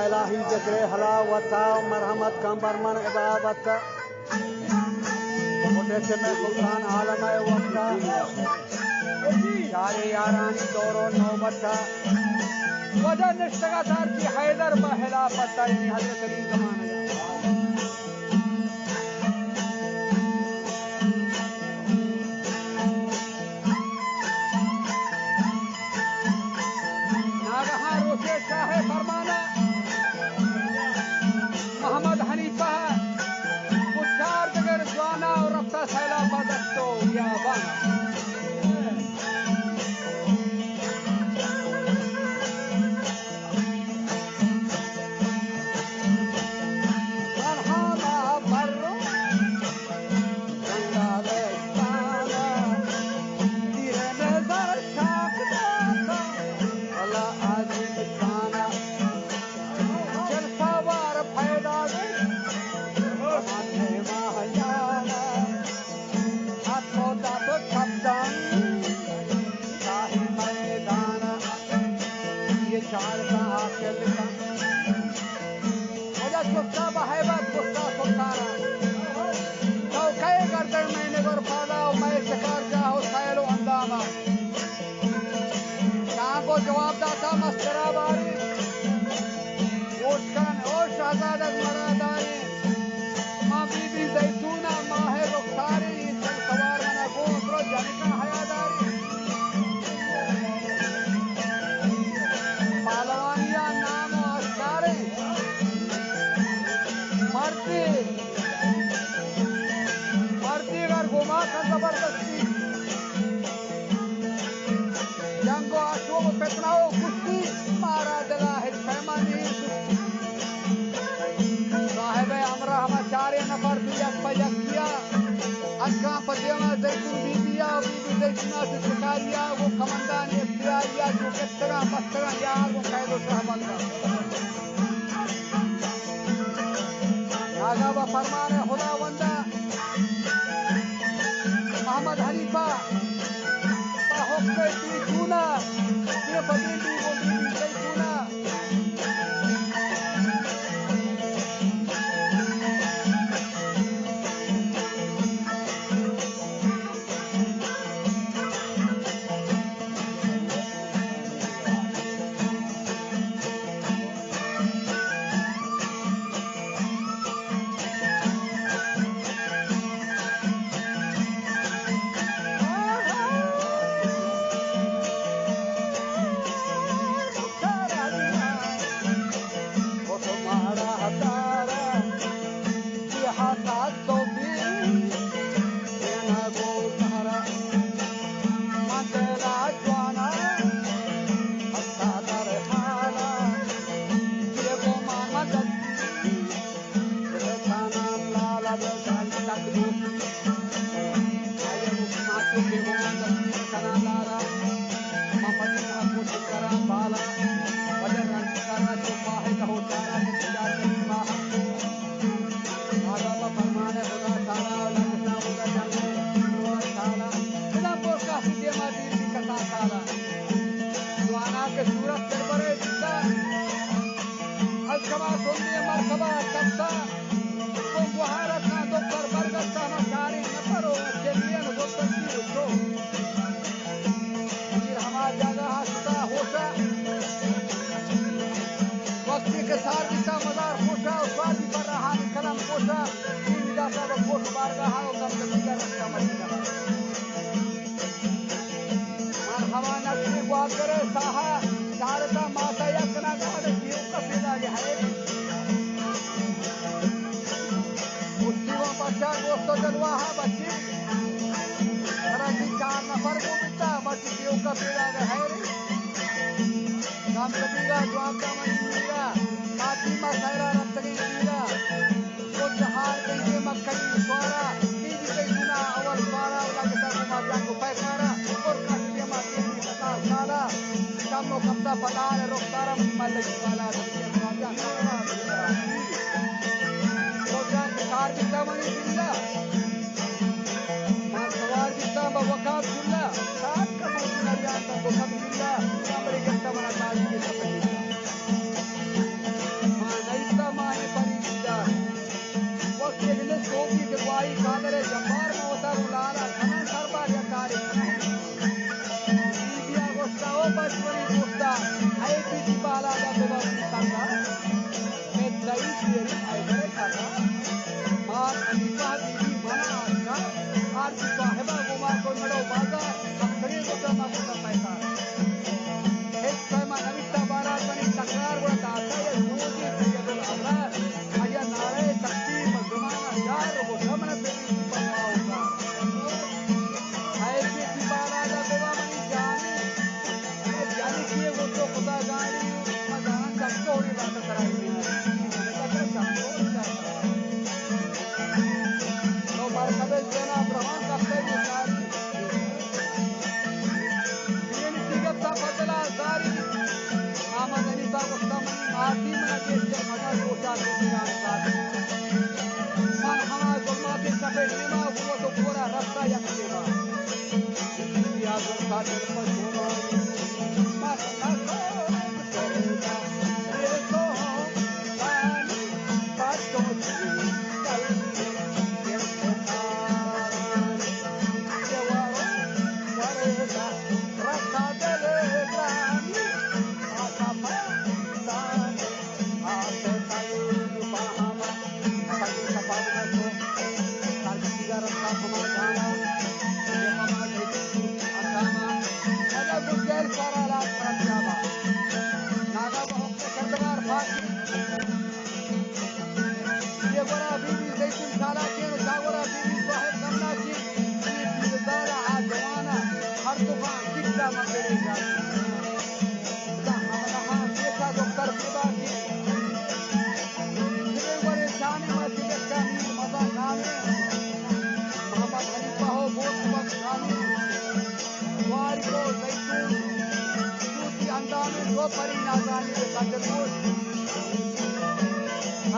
इलाही ज़िक्र हलावत मरहमत का बरमन इबादत मुद्दे में सुल्तान आलम वक्त जारी यारानी दौरो नौबत वजह निश्तगातार की हैदर बहिलाफत यानी हजरत अली ज़माने नागहां रोशे शाह फरमाना मोहम्मद हनीफा कुचार बगैर जवाना और रफ्ता सैला बदस्तो या बाना जवाबदाता मस्तरा बारी ओटकन ओ शहजादा मरादारी मां बीबी जैतूना माहे रुखसारी चल सवार मना गोसरो जनिका हयादारी पालवानिया नाम अस्कारे मर्दी अगर घुमा का जबरदस्ती जंगो अशोक पेतनाओ कुश्ती मारा दिला है पैमानी साहिब अमरा हमाचार्य नफर दिया पयकिया अक्का पदेवा जैतून बीबिया बीबी जैतूना से शिकारिया वो कमंदान इख्तियारिया जो कितना मस्तरा यार वो कैदो सहबंदा नागा व फरमान खुदावंदा Mohammad Hanifa Zaytuna, dia pabindi mo bibi Zaytuna.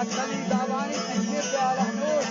Akali Davani, Kishne Pyala Noor.